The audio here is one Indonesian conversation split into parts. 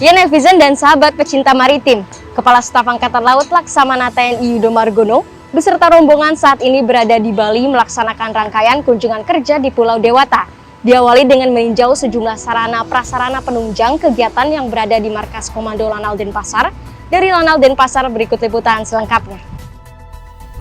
Ya netizen dan sahabat pecinta maritim, Kepala Staf Angkatan Laut Laksamana TNI Yudo Margono beserta rombongan saat ini berada di Bali melaksanakan rangkaian kunjungan kerja di Pulau Dewata. Diawali dengan meninjau sejumlah sarana prasarana penunjang kegiatan yang berada di Markas Komando Lanal Denpasar. Dari Lanal Denpasar berikut liputan selengkapnya.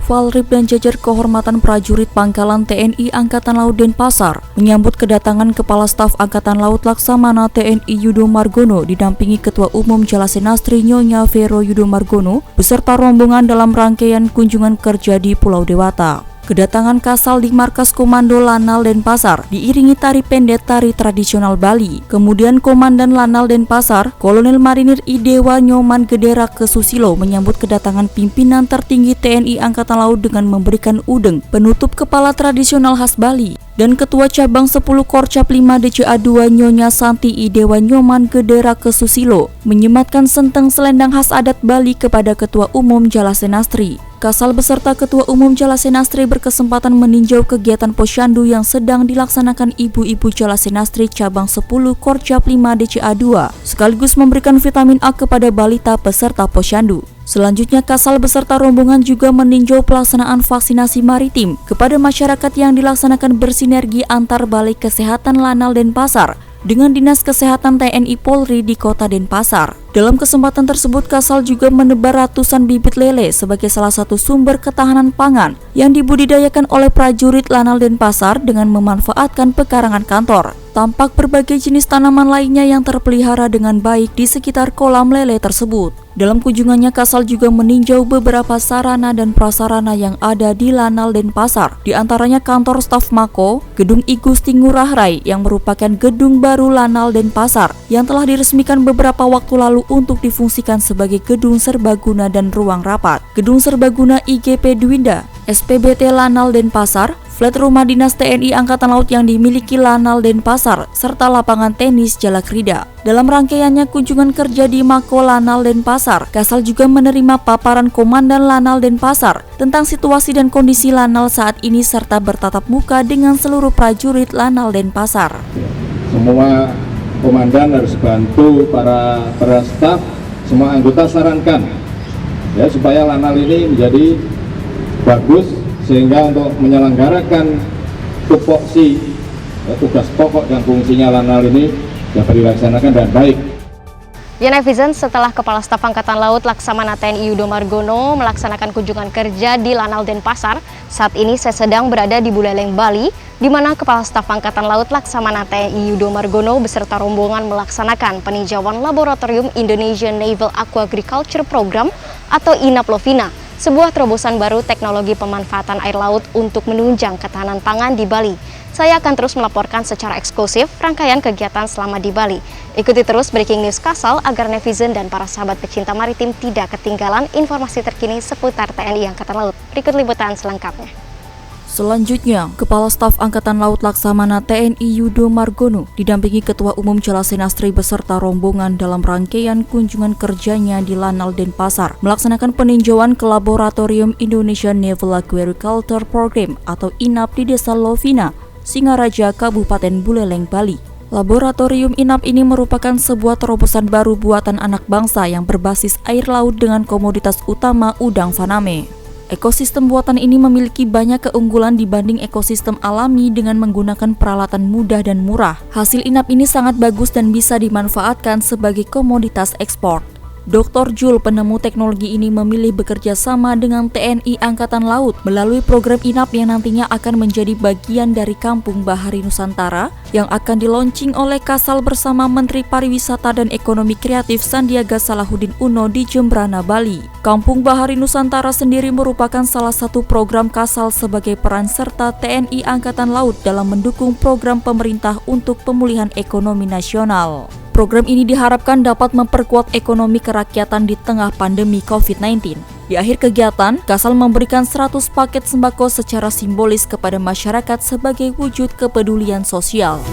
Valrib dan jajar kehormatan prajurit Pangkalan TNI Angkatan Laut Denpasar menyambut kedatangan Kepala Staf Angkatan Laut Laksamana TNI Yudo Margono didampingi Ketua Umum Jalasenastri Nyonya Vero Yudo Margono beserta rombongan dalam rangkaian kunjungan kerja di Pulau Dewata. Kedatangan Kasal di Markas Komando Lanal Denpasar diiringi tari pendet tari tradisional Bali. Kemudian Komandan Lanal Denpasar, Kolonel Marinir Idewa Nyoman Gedera Kesusilo menyambut kedatangan pimpinan tertinggi TNI Angkatan Laut dengan memberikan udeng, penutup kepala tradisional khas Bali. Dan Ketua Cabang 10 Korcap 5 DCA2 Nyonya Santi Idewa Nyoman Gedera Kesusilo menyematkan senteng selendang khas adat Bali kepada Ketua Umum Jalasenastri. Kasal beserta Ketua Umum Jalasenastri berkesempatan meninjau kegiatan posyandu yang sedang dilaksanakan ibu-ibu Jalasenastri Cabang 10 Korcap 5 DCA2, sekaligus memberikan vitamin A kepada balita peserta posyandu. Selanjutnya Kasal beserta rombongan juga meninjau pelaksanaan vaksinasi maritim kepada masyarakat yang dilaksanakan bersinergi antar Balai Kesehatan Lanal Denpasar dengan Dinas Kesehatan TNI Polri di Kota Denpasar. Dalam kesempatan tersebut, Kasal juga menebar ratusan bibit lele sebagai salah satu sumber ketahanan pangan yang dibudidayakan oleh prajurit Lanal Denpasar dengan memanfaatkan pekarangan kantor. Tampak berbagai jenis tanaman lainnya yang terpelihara dengan baik di sekitar kolam lele tersebut. Dalam kunjungannya, Kasal juga meninjau beberapa sarana dan prasarana yang ada di Lanal Denpasar, di antaranya kantor staf Mako, gedung I Gusti Ngurah Rai yang merupakan gedung baru Lanal Denpasar yang telah diresmikan beberapa waktu lalu untuk difungsikan sebagai gedung serbaguna dan ruang rapat, gedung serbaguna IGP Dwinda, SPBT Lanal Denpasar, flat rumah dinas TNI Angkatan Laut yang dimiliki Lanal Denpasar, serta lapangan tenis Jalakrida. Dalam rangkaiannya kunjungan kerja di Mako Lanal Denpasar, Kasal juga menerima paparan Komandan Lanal Denpasar tentang situasi dan kondisi Lanal saat ini serta bertatap muka dengan seluruh prajurit Lanal Denpasar. Semua komandan harus bantu para staf, semua anggota sarankan ya supaya Lanal ini menjadi bagus, sehingga untuk menyelenggarakan tupoksi tugas pokok dan fungsinya Lanal ini dapat dilaksanakan dengan baik. Ya netizen, setelah Kepala Staf Angkatan Laut Laksamana TNI Yudo Margono melaksanakan kunjungan kerja di Lanal Denpasar, saat ini saya sedang berada di Buleleng, Bali, di mana Kepala Staf Angkatan Laut Laksamana TNI Yudo Margono beserta rombongan melaksanakan peninjauan Laboratorium Indonesian Naval Aquaculture Program atau INAP-LOVINA, sebuah terobosan baru teknologi pemanfaatan air laut untuk menunjang ketahanan pangan di Bali. Saya akan terus melaporkan secara eksklusif rangkaian kegiatan selama di Bali. Ikuti terus breaking news Kasal agar netizen dan para sahabat pecinta maritim tidak ketinggalan informasi terkini seputar TNI Angkatan Laut. Berikut liputan selengkapnya. Selanjutnya, Kepala Staf Angkatan Laut Laksamana TNI Yudo Margono didampingi Ketua Umum Jalasenastri beserta rombongan dalam rangkaian kunjungan kerjanya di Lanal Denpasar melaksanakan peninjauan ke Laboratorium Indonesian Naval Aquaculture Program atau INAP di Desa Lovina, Singaraja, Kabupaten Buleleng, Bali. Laboratorium INAP ini merupakan sebuah terobosan baru buatan anak bangsa yang berbasis air laut dengan komoditas utama udang faname. Ekosistem buatan ini memiliki banyak keunggulan dibanding ekosistem alami dengan menggunakan peralatan mudah dan murah. Hasil INAP ini sangat bagus dan bisa dimanfaatkan sebagai komoditas ekspor. Dr. Jul, penemu teknologi ini, memilih bekerja sama dengan TNI Angkatan Laut melalui program INAP yang nantinya akan menjadi bagian dari Kampung Bahari Nusantara yang akan dilaunching oleh Kasal bersama Menteri Pariwisata dan Ekonomi Kreatif Sandiaga Salahuddin Uno di Jembrana, Bali. Kampung Bahari Nusantara sendiri merupakan salah satu program Kasal sebagai peran serta TNI Angkatan Laut dalam mendukung program pemerintah untuk pemulihan ekonomi nasional. Program ini diharapkan dapat memperkuat ekonomi kerakyatan di tengah pandemi COVID-19. Di akhir kegiatan, Kasal memberikan 100 paket sembako secara simbolis kepada masyarakat sebagai wujud kepedulian sosial.